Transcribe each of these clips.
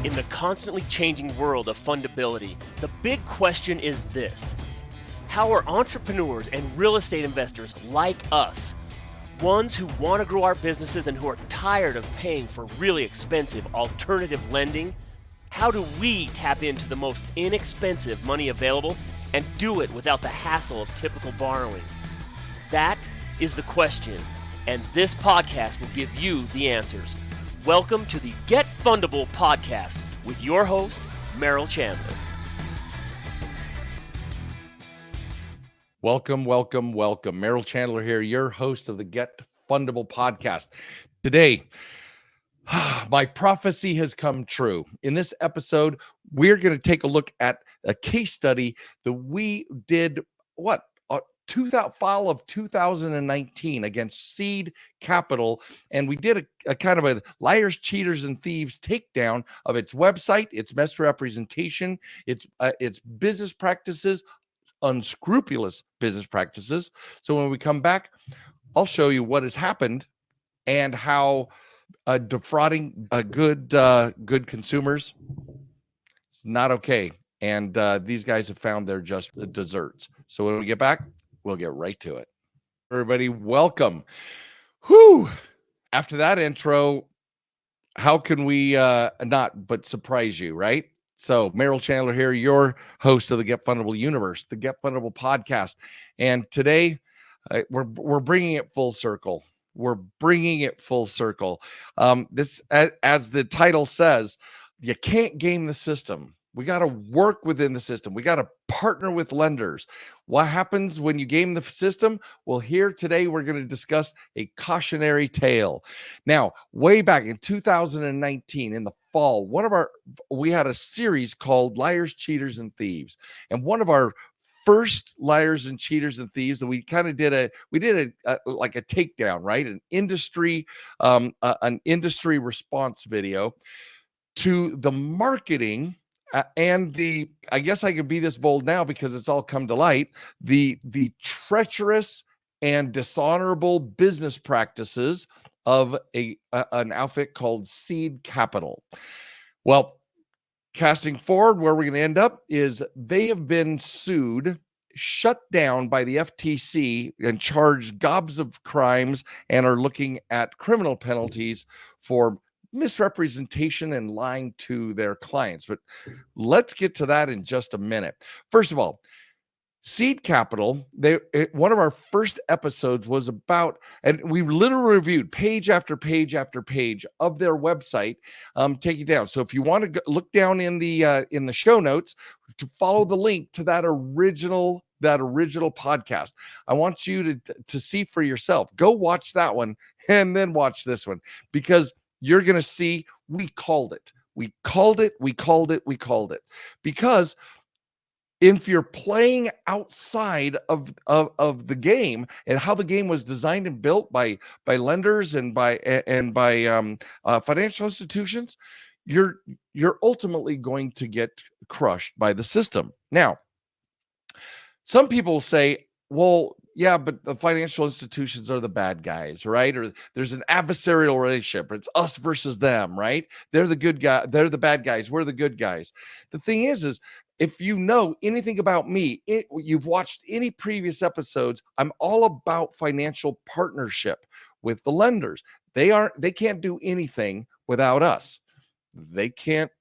In the constantly changing world of fundability, the big question is this: how are entrepreneurs and real estate investors like us, ones who want to grow our businesses and who are tired of paying for really expensive alternative lending, how do we tap into the most inexpensive money available and do it without the hassle of typical borrowing? That is the question, and this podcast will give you the answers. Welcome to the Get Fundable podcast with your host, Merrill Chandler. Welcome. Merrill Chandler here, your host of the Get Fundable podcast. Today, my prophecy has come true. In this episode, we're going to take a look at a case study that we did, fall of 2019 against Seed Capital, and we did a kind of a liars, cheaters, and thieves takedown of its website, its misrepresentation, its business practices, unscrupulous business practices. So when we come back, I'll show you what has happened and how defrauding good consumers is not okay. And these guys have found their just desserts. So when we get back, we'll get right to it. Everybody, welcome. Whew. After that intro, how can we not but surprise you, right? So Merrill Chandler here, your host of the Get Fundable universe, the Get Fundable podcast. And today we're bringing it full circle. This, as the title says, you can't game the system. We got to work within the system. We got to partner with lenders. What happens when you game the system? Well, here today, we're going to discuss a cautionary tale. Now, way back in 2019, in the fall, we had a series called Liars, Cheaters, and Thieves. And one of our first liars and cheaters and thieves that we kind of did a takedown, right? An industry response video to the marketing and I guess I could be this bold now because it's all come to light, the treacherous and dishonorable business practices of an outfit called Seed Capital. Well, casting forward, where we're going to end up is they have been sued, shut down by the FTC, and charged gobs of crimes and are looking at criminal penalties for misrepresentation and lying to their clients. But let's get to that in just a minute. First of all, Seed Capital, one of our first episodes was about, and we literally reviewed page after page after page of their website, take it down. So if you want to look down in the show notes to follow the link to that original podcast, I want you to see for yourself. Go watch that one and then watch this one, because you're going to see we called it. Because if you're playing outside of the game and how the game was designed and built by lenders and by financial institutions, you're ultimately going to get crushed by the system. Now, some people say, well, yeah, but the financial institutions are the bad guys, right? Or there's an adversarial relationship. It's us versus them, right? They're the good guy. They're the bad guys. We're the good guys. The thing is if you know anything about me, you've watched any previous episodes, I'm all about financial partnership with the lenders. They can't do anything without us. They can't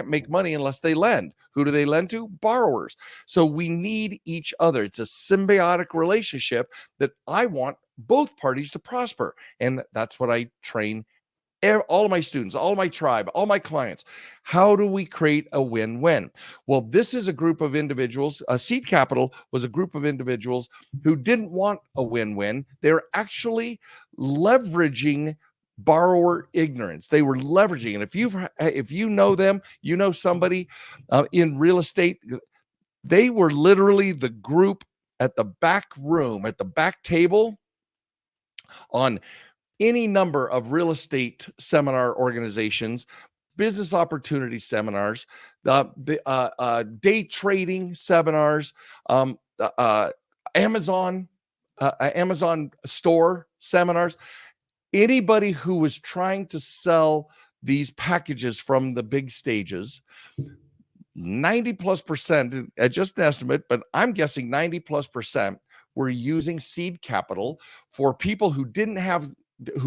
make money unless they lend. Who do they lend to? Borrowers. So we need each other. It's a symbiotic relationship that I want both parties to prosper. And that's what I train all of my students, all of my tribe, all my clients. How do we create a win-win? Well, this is a group of individuals. Seed Capital was a group of individuals who didn't want a win-win. They're actually leveraging borrower ignorance. They were leveraging. And if you know them, you know somebody in real estate, they were literally the group at the back room, at the back table on any number of real estate seminar organizations, business opportunity seminars, day trading seminars, Amazon store seminars. Anybody who was trying to sell these packages from the big stages, 90+%, just an estimate, but I'm guessing 90+% were using seed capital for people who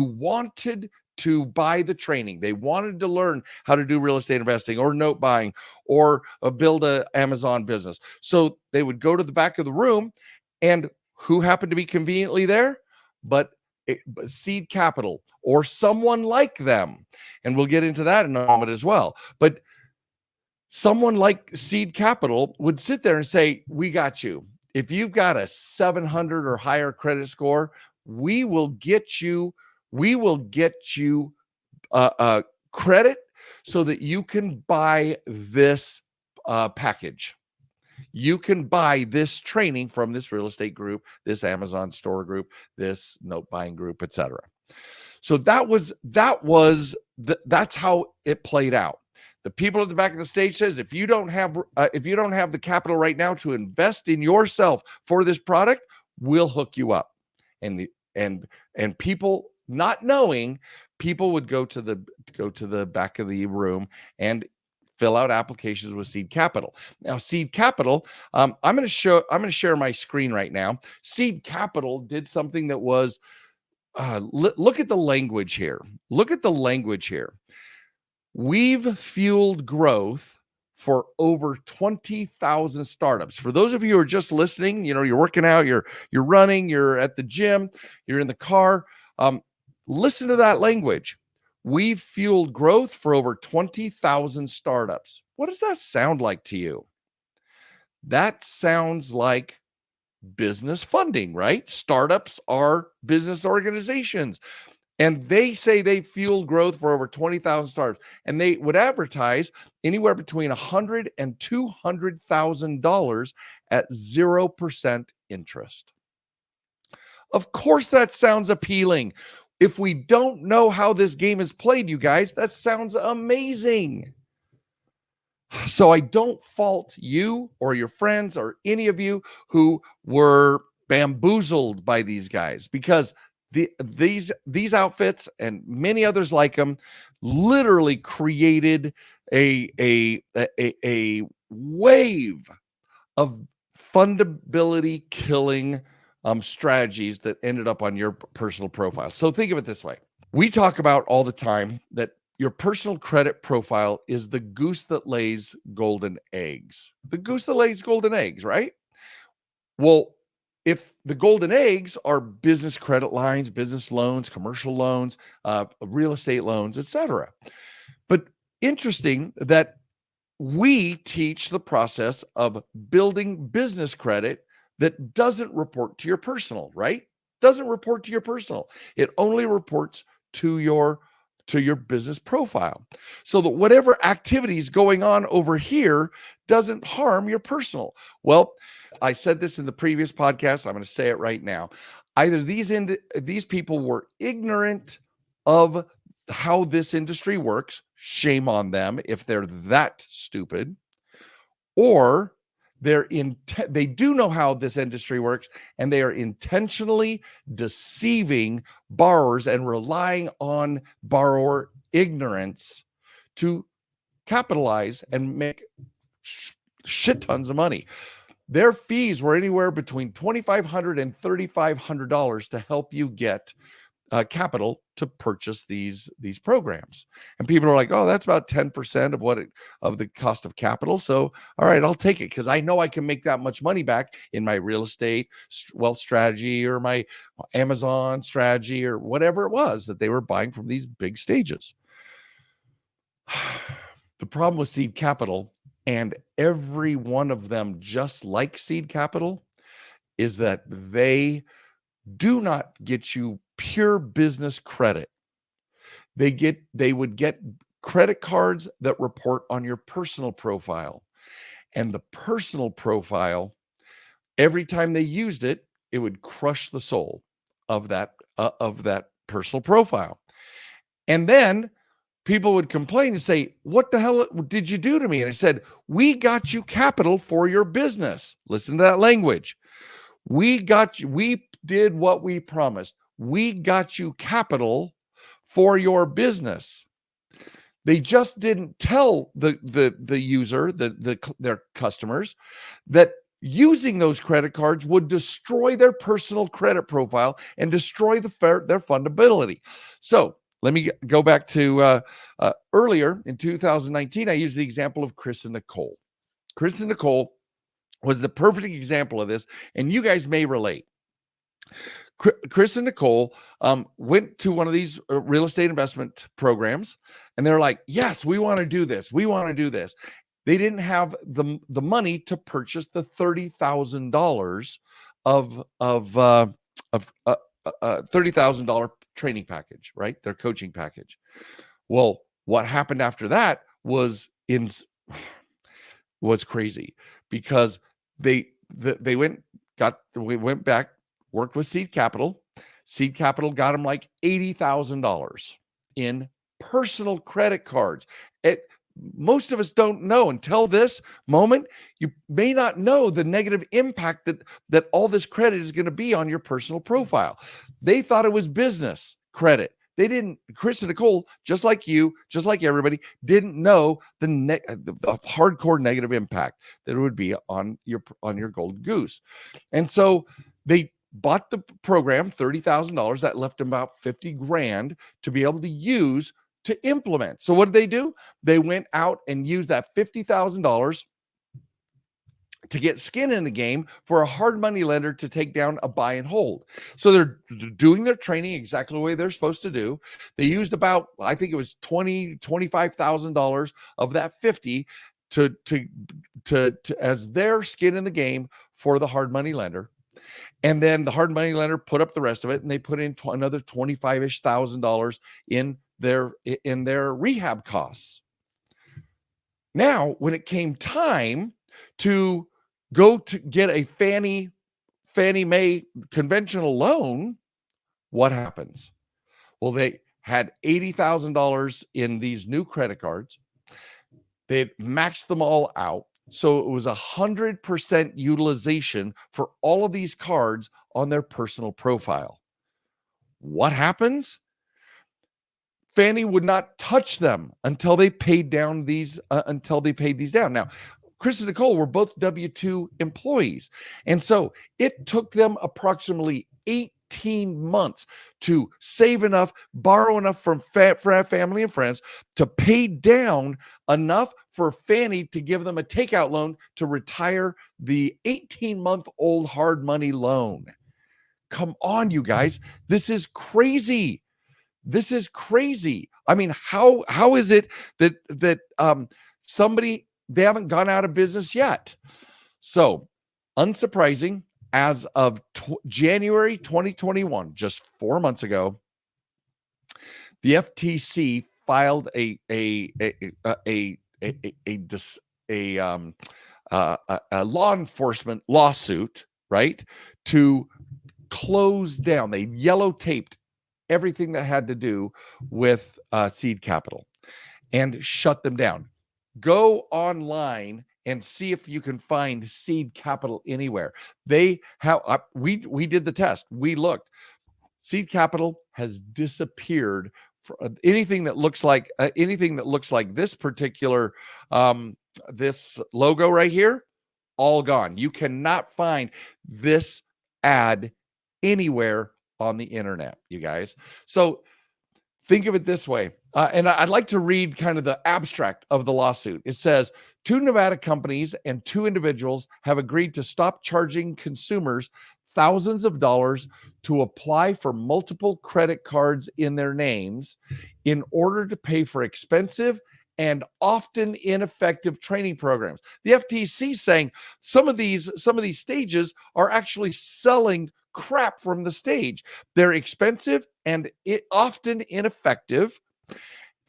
wanted to buy the training. They wanted to learn how to do real estate investing or note buying or build a Amazon business. So they would go to the back of the room, and who happened to be conveniently there? But seed capital or someone like them. And we'll get into that in a moment as well. But someone like seed capital would sit there and say, we got you. If you've got a 700 or higher credit score, we will get you credit so that you can buy this package. You can buy this training from this real estate group, this Amazon store group, this note buying group, etc. So that's how it played out. The people at the back of the stage says, if you don't have the capital right now to invest in yourself for this product, we'll hook you up. And people not knowing, people would go to the back of the room and fill out applications with seed capital. Now, seed capital, I'm going to share my screen right now. Seed capital did something that was, look at the language here. Look at the language here. We've fueled growth for over 20,000 startups. For those of you who are just listening, you're working out, you're running, you're at the gym, you're in the car. Listen to that language. We've fueled growth for over 20,000 startups. What does that sound like to you? That sounds like business funding, right? Startups are business organizations. And they say they fueled growth for over 20,000 startups. And they would advertise anywhere between $100,000 and $200,000 at 0% interest. Of course, that sounds appealing. If we don't know how this game is played, you guys, that sounds amazing. So I don't fault you or your friends or any of you who were bamboozled by these guys, because these outfits and many others like them literally created a wave of fundability killing strategies that ended up on your personal profile. So think of it this way. We talk about all the time that your personal credit profile is the goose that lays golden eggs. The goose that lays golden eggs, right? Well, if the golden eggs are business credit lines, business loans, commercial loans, real estate loans, etc. But interesting that we teach the process of building business credit that doesn't report to your personal, right? Doesn't report to your personal. It only reports to your business profile, so that whatever activity is going on over here doesn't harm your personal. Well, I said this in the previous podcast. I'm going to say it right now. Either these people were ignorant of how this industry works. Shame on them if they're that stupid, or they do know how this industry works, and they are intentionally deceiving borrowers and relying on borrower ignorance to capitalize and make shit tons of money. Their fees were anywhere between $2,500 and $3,500 to help you get capital to purchase these programs. And people are like, oh, that's about 10% of the cost of capital. So, all right, I'll take it because I know I can make that much money back in my real estate wealth strategy or my Amazon strategy or whatever it was that they were buying from these big stages. The problem with seed capital, and every one of them just like seed capital, is that they do not get you pure business credit. They would get credit cards that report on your personal profile. And the personal profile, every time they used it, it would crush the soul of that personal profile. And then people would complain and say, what the hell did you do to me? And I said, we got you capital for your business. Listen to that language. We did what we promised. We got you capital for your business. They just didn't tell the user, their customers, that using those credit cards would destroy their personal credit profile and destroy their fundability. So let me go back to earlier in 2019. I used the example of Chris and Nicole. Chris and Nicole was the perfect example of this, and you guys may relate. Chris and Nicole went to one of these real estate investment programs, and they're like, yes, we want to do this. We want to do this. They didn't have the money to purchase the $30,000 of $30,000 training package, right? Their coaching package. Well, what happened after that was crazy, because we went back, worked with Seed Capital. Seed Capital got them like $80,000 in personal credit cards. Most of us don't know until this moment. You may not know the negative impact that all this credit is going to be on your personal profile. They thought it was business credit. They didn't. Chris and Nicole, just like you, just like everybody, didn't know the hardcore negative impact that it would be on your golden goose. And so they bought the program, $30,000. That left them about $50,000 to be able to use to implement. So what did they do? They went out and used that $50,000 to get skin in the game for a hard money lender to take down a buy and hold. So they're doing their training exactly the way they're supposed to do. They used about, I think it was $25,000 of that 50 to as their skin in the game for the hard money lender. And then the hard money lender put up the rest of it, and they put in another $25,000 in their rehab costs. Now, when it came time to go to get a Fannie Mae conventional loan, what happens? Well, they had $80,000 in these new credit cards. They had maxed them all out. So it was 100% utilization for all of these cards on their personal profile. What happens? Fannie would not touch them until they paid down these, paid these down. Now, Chris and Nicole were both W-2 employees. And so it took them approximately 18 months to save enough, borrow enough from family and friends to pay down enough for Fannie to give them a takeout loan to retire the 18-month-old hard money loan. Come on, you guys. This is crazy. This is crazy. I mean, how is it that somebody, they haven't gone out of business yet? So, unsurprising, as of January 2021, just 4 months ago, the FTC filed a law enforcement lawsuit, right, to close down. They yellow taped everything that had to do with Seed Capital and shut them down. Go online and see if you can find Seed Capital anywhere. They have, we did the test. We looked. Seed Capital has disappeared. For anything that looks like this particular this logo right here, all gone. You cannot find this ad anywhere on the internet, you guys. So think of it this way. And I'd like to read kind of the abstract of the lawsuit. It says, 2 Nevada companies and 2 individuals have agreed to stop charging consumers thousands of dollars to apply for multiple credit cards in their names in order to pay for expensive and often ineffective training programs. The FTC saying some of these stages are actually selling crap from the stage. They're expensive and often ineffective.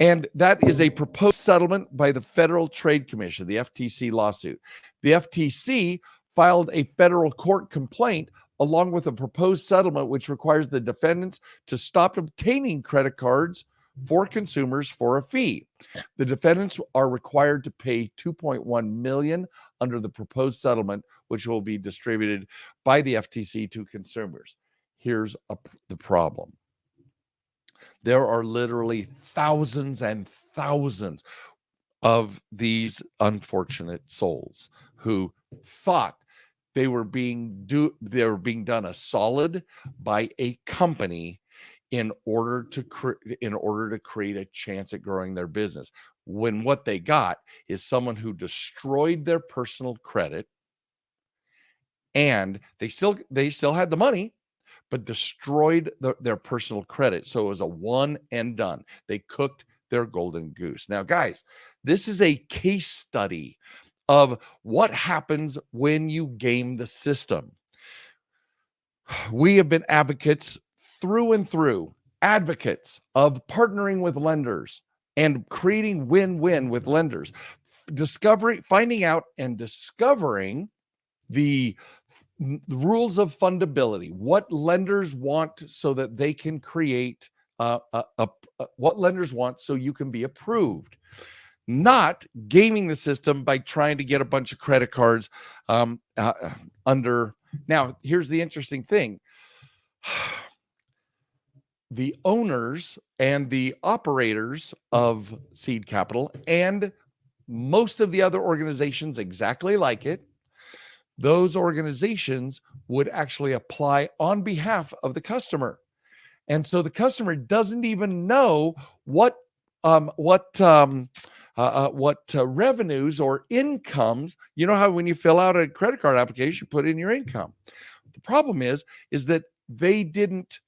And that is a proposed settlement by the Federal Trade Commission, the FTC lawsuit. The FTC filed a federal court complaint along with a proposed settlement, which requires the defendants to stop obtaining credit cards for consumers for a fee. The defendants are required to pay $2.1 million under the proposed settlement, which will be distributed by the FTC to consumers. Here's the problem. There are literally thousands and thousands of these unfortunate souls who thought they were being done a solid by a company in order to create a chance at growing their business, when what they got is someone who destroyed their personal credit, and they still had the money, but destroyed their personal credit. So it was a one and done. They cooked their golden goose. Now, guys, this is a case study of what happens when you game the system. We have been advocates through and through, advocates of partnering with lenders and creating win-win with lenders, finding out and discovering the rules of fundability, what lenders want so that they can create what lenders want so you can be approved, not gaming the system by trying to get a bunch of credit cards under. Now, here's the interesting thing. The owners and the operators of Seed Capital and most of the other organizations exactly like it, those organizations would actually apply on behalf of the customer. And so the customer doesn't even know what revenues or incomes. You know how when you fill out a credit card application, you put in your income. The problem is that they didn't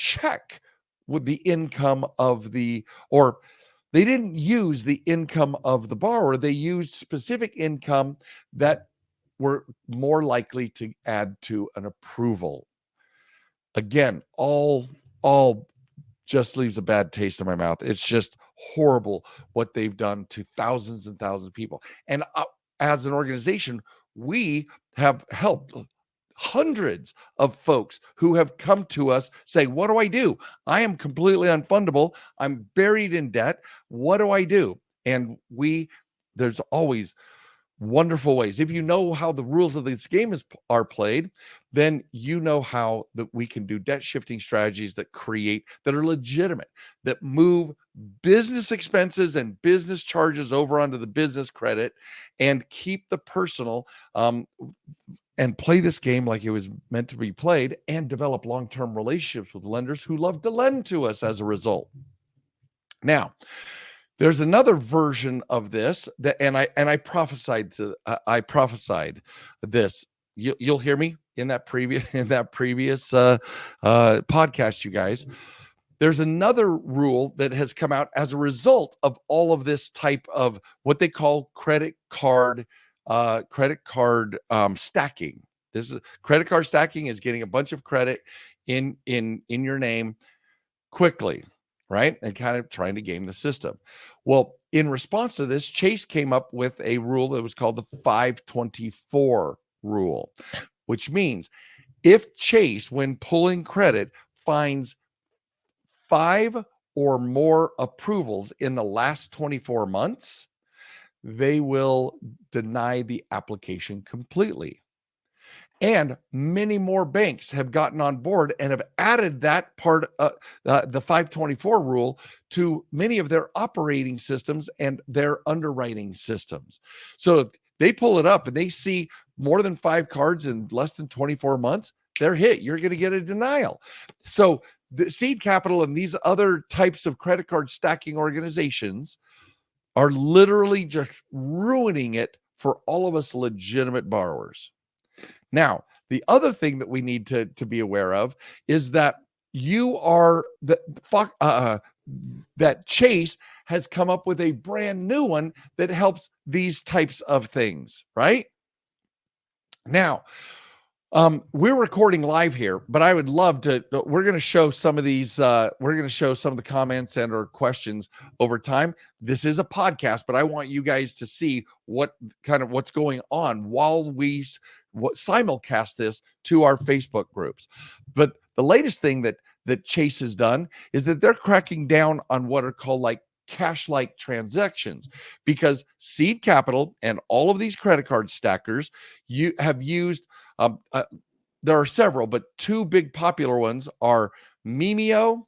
check with the income of they didn't use the income of the borrower. They used specific income that were more likely to add to an approval. Again, all just leaves a bad taste in my mouth. It's just horrible what they've done to thousands and thousands of people. And as an organization, we have helped hundreds of folks who have come to us saying, what do I do? I am completely unfundable. I'm buried in debt. What do I do? And there's always wonderful ways. If you know how the rules of this game are played, then you know how that we can do debt shifting strategies that are legitimate, that move business expenses and business charges over onto the business credit and keep the personal and play this game like it was meant to be played, and develop long-term relationships with lenders who love to lend to us as a result. Now, there's another version of this and I prophesied this. You'll hear me in that previous podcast, you guys. There's another rule that has come out as a result of all of this type of what they call credit card stacking. This is credit card stacking, is getting a bunch of credit in your name quickly, right? And kind of trying to game the system. Well, in response to this, Chase came up with a rule that was called the 524 rule, which means if Chase, when pulling credit, finds 5 or more approvals in the last 24 months, they will deny the application completely. And many more banks have gotten on board and have added that part, the 524 rule, to many of their operating systems and their underwriting systems. So if they pull it up and they see more than 5 cards in less than 24 months, they're hit. You're going to get a denial. So the Seed Capital and these other types of credit card stacking organizations are literally just ruining it for all of us legitimate borrowers. Now, the other thing that we need to be aware of is that that Chase has come up with a brand new one that helps these types of things, right? Now, we're recording live here, but I would love to, we're going to show some of these, we're going to show some of the comments and or questions over time. This is a podcast, but I want you guys to see what's going on while we simulcast this to our Facebook groups. But the latest thing that Chase has done is that they're cracking down on what are called like cash-like transactions, because Seed Capital and all of these credit card stackers have used, there are several, but 2 big popular ones are Mimeo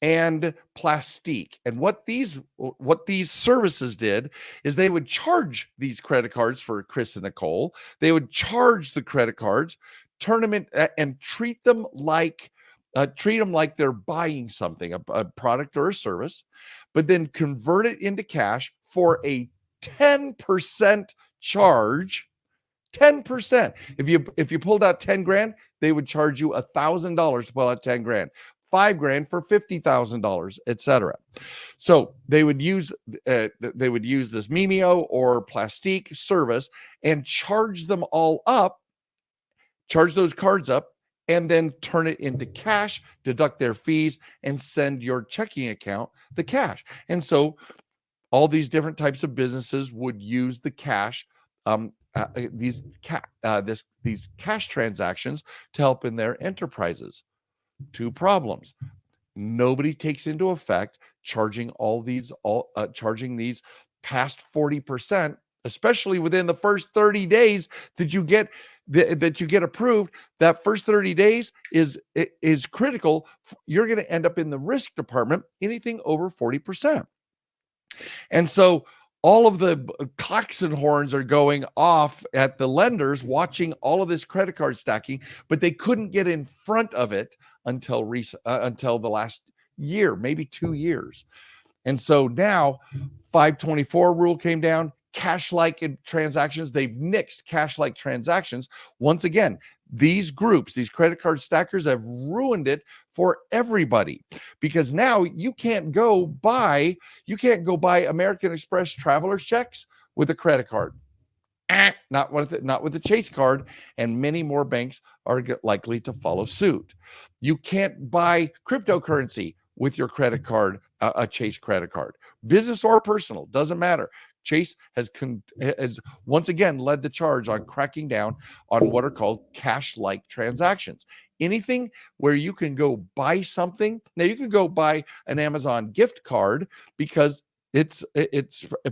and plastique. And what these services did is they would charge these credit cards for Chris and Nicole. They would charge the credit cards, turn them in, and treat them like they're buying something, a product or a service, but then convert it into cash for a 10% charge. 10%. If you pulled out 10 grand, they would charge you $1,000 to pull out 10 grand, 5 grand for $50,000, etc. So they would use this Mimeo or Plastique service and charge them all up, charge those cards up, and then turn it into cash, deduct their fees, and send your checking account the cash. And so all these different types of businesses would use the cash, these cash transactions to help in their enterprises. 2 problems. Nobody takes into effect charging these past 40%, especially within the first 30 days that you get approved. That first 30 days is critical. You're going to end up in the risk department anything over 40%. And so all of the klaxon horns are going off at the lenders watching all of this credit card stacking, but they couldn't get in front of it until the last year, maybe 2 years. And so now 524 rule came down, cash-like transactions. They've nixed cash-like transactions. Once again, these groups, these credit card stackers have ruined it for everybody, because now you can't go buy American Express traveler checks with a credit card. Not with the Chase card, and many more banks are likely to follow suit. You can't buy cryptocurrency with your credit card, a Chase credit card, business or personal, doesn't matter. Chase has once again led the charge on cracking down on what are called cash-like transactions. Anything where you can go buy something. Now you can go buy an Amazon gift card because it's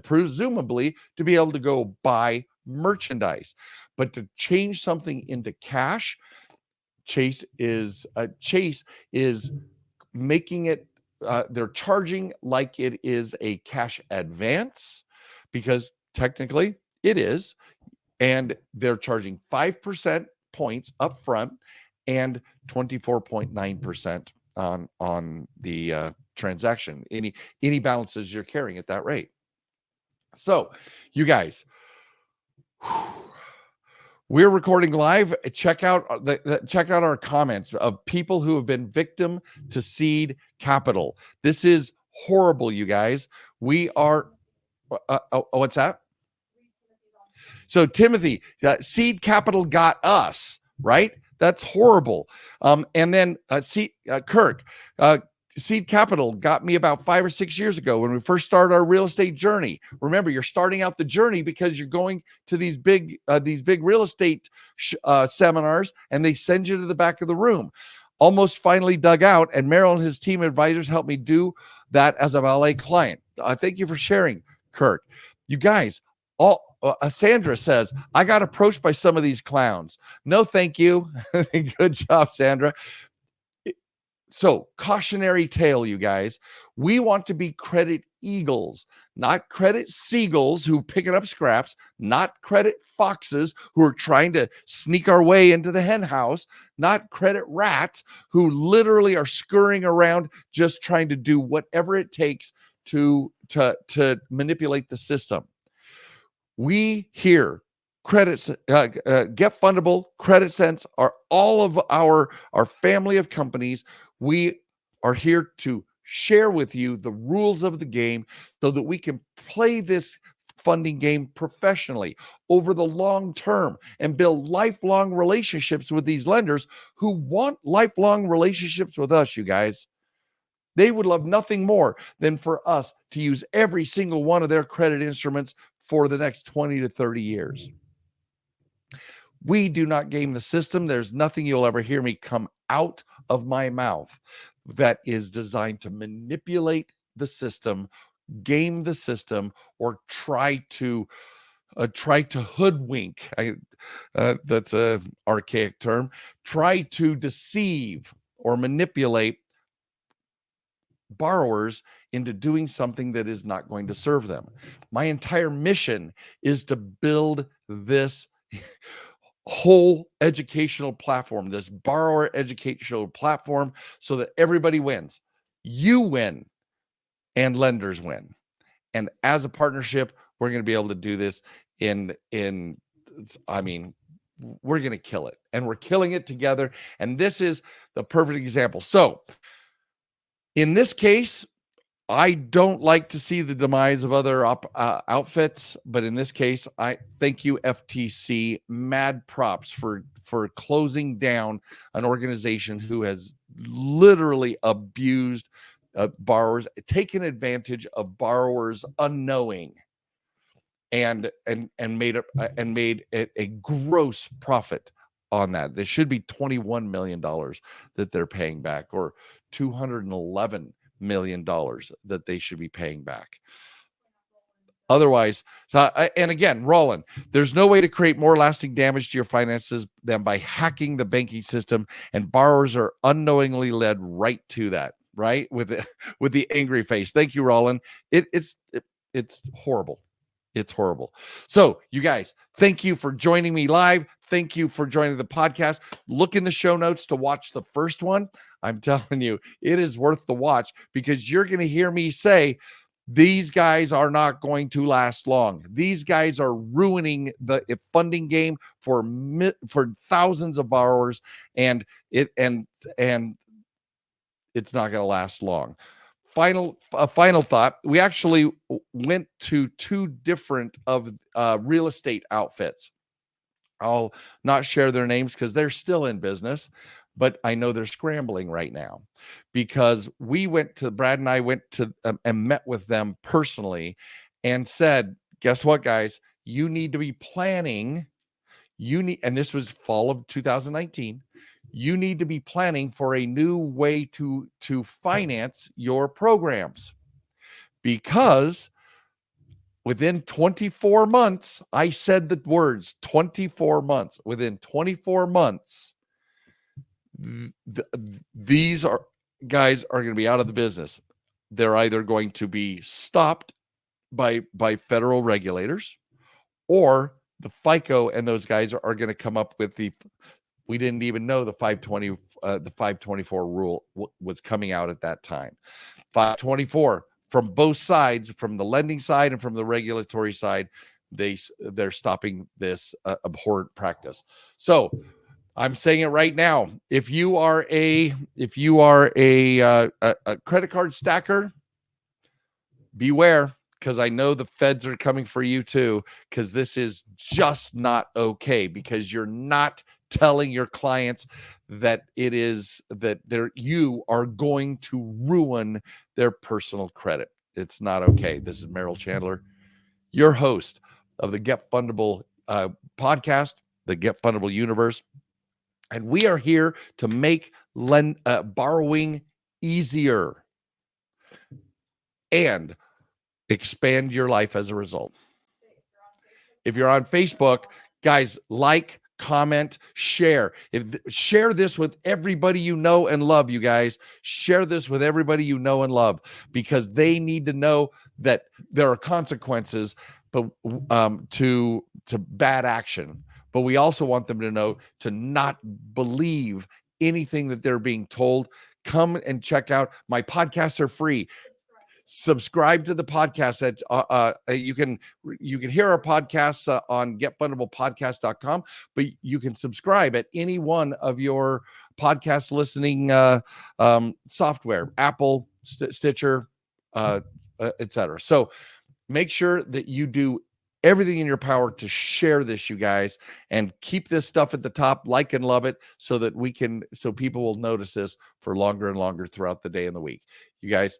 presumably to be able to go buy merchandise, but to change something into cash, Chase is making it. They're charging like it is a cash advance, because technically it is, and they're charging 5% points up front and 24.9% on the transaction, any balances you're carrying at that rate. So you guys, we're recording live. Check out our comments of people who have been victim to seed capital. This is horrible, you guys. We are what's that? So Timothy, seed capital got us, right? That's horrible. And then Kirk, seed capital got me about 5 or 6 years ago when we first started our real estate journey. Remember, you're starting out the journey because you're going to these big real estate seminars, and they send you to the back of the room. Almost finally dug out, and Merrill and his team of advisors helped me do that as a valet client. Thank you for sharing, Kirk. You guys, Sandra says, I got approached by some of these clowns. No, thank you. Good job, Sandra. So, cautionary tale, you guys. We want to be credit eagles, not credit seagulls who picking up scraps, not credit foxes who are trying to sneak our way into the hen house, not credit rats who literally are scurrying around just trying to do whatever it takes to manipulate the system. We here, credits, Get Fundable, Credit Sense are all of our family of companies. We are here to share with you the rules of the game so that we can play this funding game professionally over the long term and build lifelong relationships with these lenders who want lifelong relationships with us, you guys. They would love nothing more than for us to use every single one of their credit instruments for the next 20 to 30 years. We do not game the system. There's nothing you'll ever hear me come out of my mouth that is designed to manipulate the system, game the system, or try to hoodwink. That's an archaic term. Try to deceive or manipulate borrowers into doing something that is not going to serve them. My entire mission is to build this whole educational platform, this borrower educational platform, so that everybody wins. You win and lenders win. And as a partnership, we're going to be able to do this we're going to kill it, and we're killing it together. And this is the perfect example. So in this case, I don't like to see the demise of other outfits, but in this case, I thank you, FTC. Mad props for closing down an organization who has literally abused borrowers, taken advantage of borrowers unknowing, and made a gross profit on that. There should be $21 million that they're paying back, or $211 million that they should be paying back. Otherwise, and again, Roland, there's no way to create more lasting damage to your finances than by hacking the banking system, and borrowers are unknowingly led right to that, right? With the angry face. Thank you, Roland. It's horrible. It's horrible. So you guys, thank you for joining me live. Thank you for joining the podcast. Look in the show notes to watch the first one. I'm telling you, it is worth the watch, because you're going to hear me say, these guys are not going to last long. These guys are ruining the funding game for thousands of borrowers, and it's not going to last long. Final thought. We actually went to two different of real estate outfits. I'll not share their names because they're still in business, but I know they're scrambling right now, because Brad and I went to and met with them personally and said, guess what, guys, you need to be planning. And this was fall of 2019. You need to be planning for a new way to finance your programs, because within 24 months, I said the words 24 months, within 24 months, these guys are going to be out of the business. They're either going to be stopped by federal regulators, or the FICO and those guys are going to come up with we didn't even know the 524 rule was coming out at that time. 524 from both sides, from the lending side and from the regulatory side, they're stopping this abhorrent practice. So I'm saying it right now. If you are a credit card stacker, beware, because I know the feds are coming for you too, because this is just not okay, because you're not telling your clients that you are going to ruin their personal credit. It's not okay. This is Merrill Chandler, your host of the Get Fundable podcast, the Get Fundable universe. And we are here to make borrowing easier and expand your life as a result. If you're on Facebook, guys, like, comment, share. Share this with everybody you know and love, you guys. Share this with everybody you know and love, because they need to know that there are consequences, but to bad action. But we also want them to know to not believe anything that they're being told. Come and check out my podcasts are free. Subscribe to the podcast. That you can hear our podcasts on getfundablepodcast.com, but you can subscribe at any one of your podcast listening software, Apple, Stitcher, etc. So make sure that you do everything in your power to share this, you guys, and keep this stuff at the top, like and love it, so that people will notice this for longer and longer throughout the day and the week. You guys,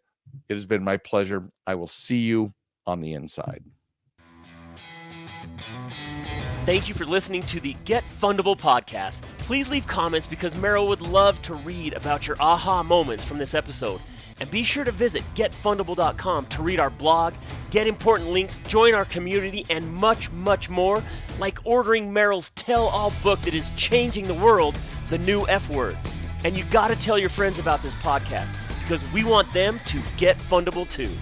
it has been my pleasure. I will see you on the inside. Thank you for listening to the Get Fundable podcast. Please leave comments, because Merrill would love to read about your aha moments from this episode. And be sure to visit getfundable.com to read our blog, get important links, join our community, and much, much more, like ordering Merrill's tell-all book that is changing the world, The New F Word. And you got to tell your friends about this podcast. because we want them to get fundable too.